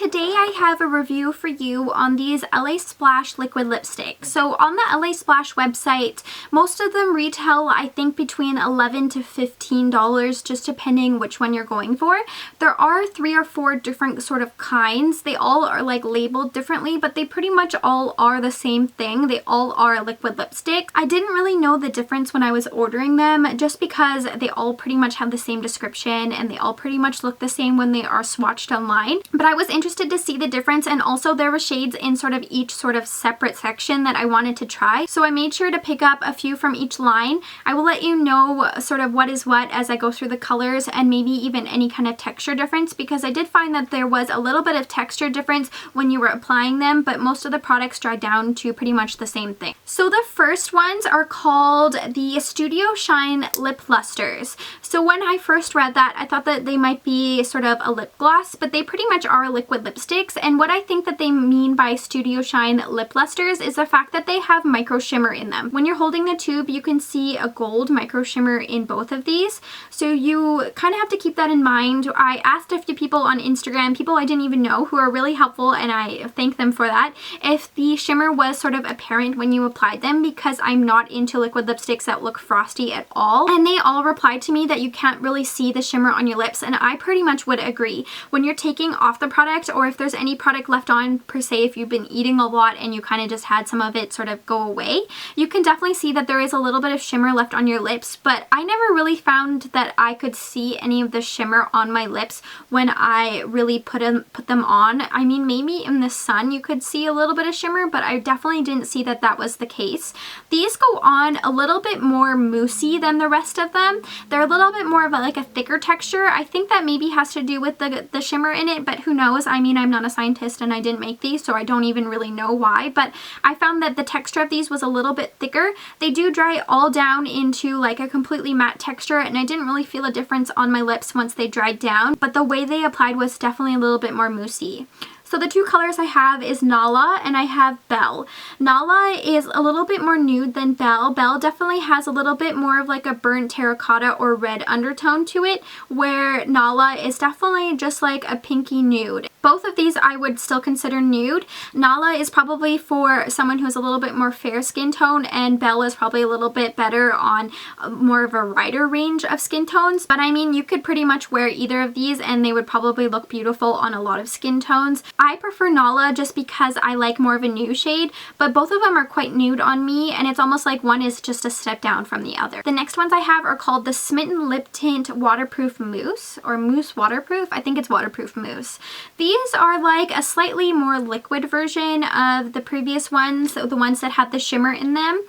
today I have a review for you on these LA Splash liquid lipsticks. So on the LA Splash website, most of them retail I think between $11 to $15, just depending which one you're going for. There are 3 or 4 different sort of kinds. They all are like labeled differently, but they pretty much all are the same thing. They all are liquid lipstick. I didn't really know the difference when I was ordering them, just because they all pretty much have the same description and they all pretty much look the same when they are swatched online. But I was interested to see the difference, and also there were shades in sort of each sort of separate section that I wanted to try. So I made sure to pick up a few from each line. I will let you know sort of what is what as I go through the colors and maybe even any kind of texture difference, because I did find that there was a little bit of texture difference when you were applying them, but most of the products dry down to pretty much the same thing. So the first ones are called the Studio Shine Lip Lusters. So when I first read that, I thought that they might be sort of a lip gloss, but they pretty much are liquid lipsticks. And what I think that they mean by Studio Shine Lip Lusters is the fact that they have micro shimmer in them. When you're holding the tube, you can see a gold micro shimmer in both of these. So you kind of have to keep that in mind. I asked a few people on Instagram, people I didn't even know, who are really helpful, and I thank them for that, if the shimmer was sort of apparent when you applied them, because I'm not into liquid lipsticks that look frosty at all. And they all replied to me that you can't really see the shimmer on your lips, and I pretty much would agree. When you're taking off the product, or if there's any product left on per se, if you've been eating a lot and you kind of just had some of it sort of go away, you can definitely see that there is a little bit of shimmer left on your lips. But I never really found that I could see any of the shimmer on my lips when I really put them on. I mean, maybe in the sun you could see a little bit of shimmer, but I definitely didn't see that that was the case. These go on a little bit more moussey than the rest of them. They're a little bit more of like a thicker texture. I think that maybe has to do with the shimmer in it, but who knows? I mean, I'm not a scientist and I didn't make these, so I don't even really know why, but I found that the texture of these was a little bit thicker. They do dry all down into like a completely matte texture, and I didn't really feel a difference on my lips once they dried down, but the way they applied was definitely a little bit more moussey. So the two colors I have is Nala and I have Belle. Nala is a little bit more nude than Belle. Belle definitely has a little bit more of like a burnt terracotta or red undertone to it, where Nala is definitely just like a pinky nude. Both of these I would still consider nude. Nala is probably for someone who's a little bit more fair skin tone, and Belle is probably a little bit better on more of a wider range of skin tones. But I mean, you could pretty much wear either of these and they would probably look beautiful on a lot of skin tones. I prefer Nala just because I like more of a nude shade, but both of them are quite nude on me, and it's almost like one is just a step down from the other. The next ones I have are called the Smitten Lip Tint Waterproof Mousse, or Mousse Waterproof. I think it's Waterproof Mousse. These are like a slightly more liquid version of the previous ones, the ones that had the shimmer in them.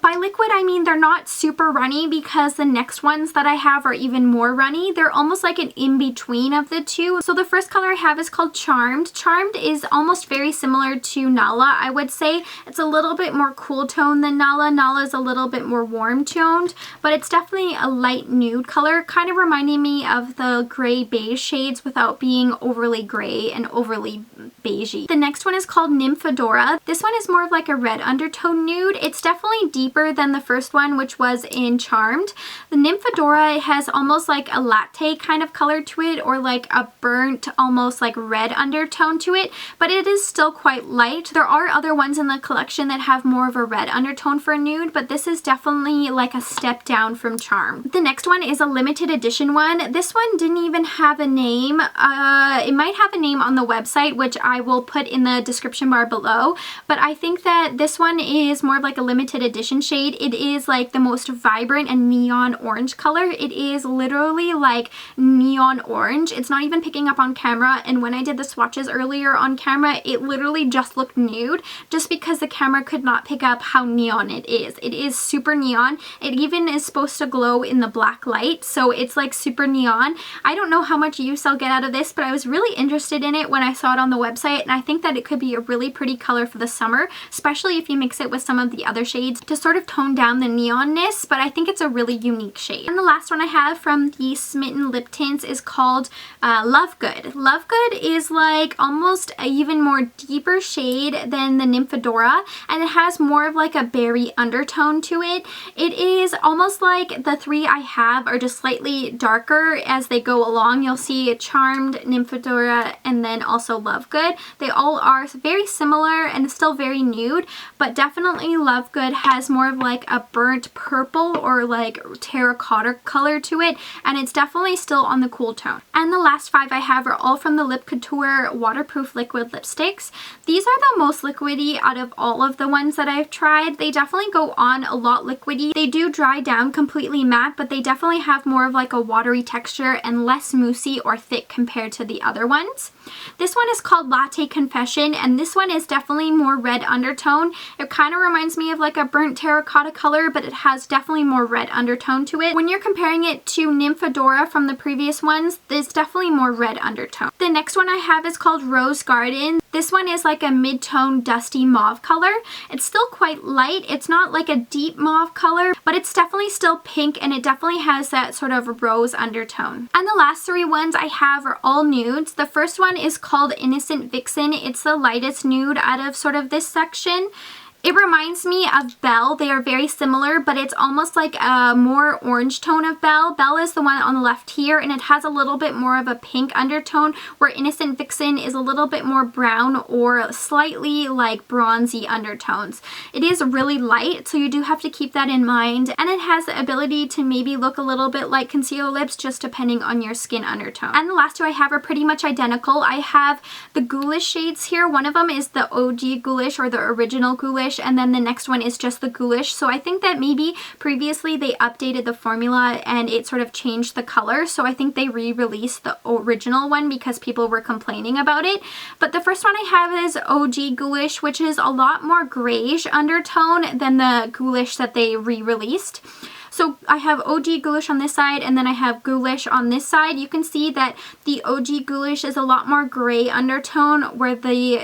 By liquid, I mean they're not super runny, because the next ones that I have are even more runny. They're almost like an in-between of the two. So the first color I have is called Charmed. Charmed is almost very similar to Nala, I would say. It's a little bit more cool tone than Nala. Nala is a little bit more warm toned, but it's definitely a light nude color, kind of reminding me of the gray beige shades without being overly gray and overly beigey. The next one is called Nymphadora. This one is more of like a red undertone nude. It's definitely deeper than the first one, which was in Charmed. The Nymphadora has almost like a latte kind of color to it, or like a burnt, almost like red undertone to it, but it is still quite light. There are other ones in the collection that have more of a red undertone for a nude, but this is definitely like a step down from Charmed. The next one is a limited edition one. This one didn't even have a name. It might have a name on the website, which I will put in the description bar below, but I think that this one is more of like a limited edition shade. It is like the most vibrant and neon orange color. It is literally like neon orange. It's not even picking up on camera, and when I did the swatches earlier on camera, it literally just looked nude, just because the camera could not pick up how neon it is. It is super neon. It even is supposed to glow in the black light, so it's like super neon. I don't know how much use I'll get out of this, but I was really interested in it when I saw it on the website, and I think that it could be a really pretty color for the summer, especially if you mix it with some of the other shades to sort of tone down the neonness, but I think it's a really unique shade. And the last one I have from the Smitten lip tints is called Lovegood. Lovegood is like almost an even more deeper shade than the Nymphadora, and it has more of like a berry undertone to it. It is almost like the three I have are just slightly darker as they go along. You'll see Charmed, Nymphadora, and then also Lovegood. They all are very similar and still very nude, but definitely Lovegood has more of like a burnt purple or like terracotta color to it, and it's definitely still on the cool tone. And the last 5 I have are all from the Lip Couture waterproof liquid lipsticks. These are the most liquidy out of all of the ones that I've tried. They definitely go on a lot liquidy. They do dry down completely matte, but they definitely have more of like a watery texture and less moussey or thick compared to the other ones. This one is called Latte Confession, and this one is definitely more red undertone. It kind of reminds me of like a burnt terracotta color, but it has definitely more red undertone to it. When you're comparing it to Nymphadora from the previous ones, there's definitely more red undertone. The next one I have is called Rose Garden. This one is like a mid-tone dusty mauve color. It's still quite light. It's not like a deep mauve color, but it's definitely still pink, and it definitely has that sort of rose undertone. And the last 3 ones I have are all nudes. The first one is called Innocent Vixen. It's the lightest nude out of sort of this section. It reminds me of Belle. They are very similar, but it's almost like a more orange tone of Belle. Belle is the one on the left here, and it has a little bit more of a pink undertone, where Innocent Vixen is a little bit more brown or slightly like bronzy undertones. It is really light, so you do have to keep that in mind, and it has the ability to maybe look a little bit like concealer lips, just depending on your skin undertone. And the last 2 I have are pretty much identical. I have the Ghoulish shades here. One of them is the OG Ghoulish, or the original Ghoulish, and then the next one is just the Ghoulish. So I think that maybe previously they updated the formula and it sort of changed the color, so I think they re-released the original one because people were complaining about it. But the first one I have is OG Ghoulish, which is a lot more grayish undertone than the Ghoulish that they re-released. So I have OG Ghoulish on this side, and then I have Ghoulish on this side. You can see that the OG Ghoulish is a lot more gray undertone, where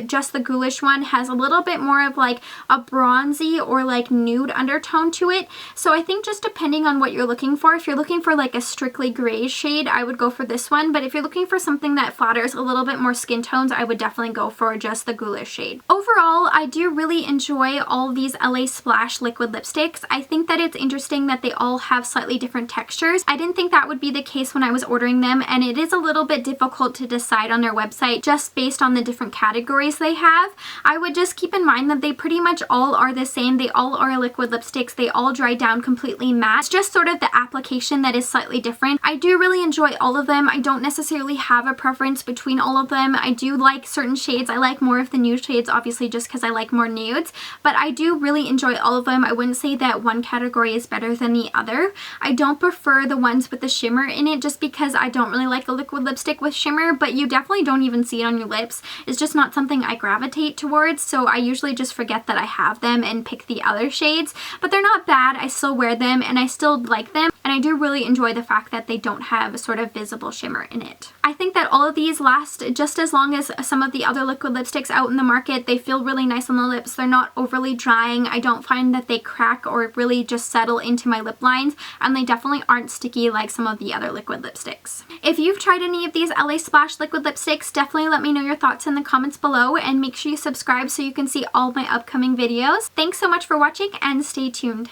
just the Ghoulish one has a little bit more of like a bronzy or like nude undertone to it. So I think just depending on what you're looking for, if you're looking for like a strictly gray shade, I would go for this one. But if you're looking for something that flatters a little bit more skin tones, I would definitely go for just the Ghoulish shade. Overall, I do really enjoy all these LA Splash liquid lipsticks. I think that it's interesting that they all have slightly different textures. I didn't think that would be the case when I was ordering them, and it is a little bit difficult to decide on their website just based on the different categories they have. I would just keep in mind that they pretty much all are the same. They all are liquid lipsticks. They all dry down completely matte. It's just sort of the application that is slightly different. I do really enjoy all of them. I don't necessarily have a preference between all of them. I do like certain shades. I like more of the nude shades, obviously, just because I like more nudes, but I do really enjoy all of them. I wouldn't say that one category is better than the other. I don't prefer the ones with the shimmer in it just because I don't really like a liquid lipstick with shimmer, but you definitely don't even see it on your lips. It's just not something I gravitate towards, so I usually just forget that I have them and pick the other shades. But they're not bad. I still wear them and I still like them, and I do really enjoy the fact that they don't have a sort of visible shimmer in it. I think that all of these last just as long as some of the other liquid lipsticks out in the market. They feel really nice on the lips. They're not overly drying. I don't find that they crack or really just settle into my lip lines, and they definitely aren't sticky like some of the other liquid lipsticks. If you've tried any of these LA Splash liquid lipsticks, definitely let me know your thoughts in the comments below, and make sure you subscribe so you can see all my upcoming videos. Thanks so much for watching, and stay tuned.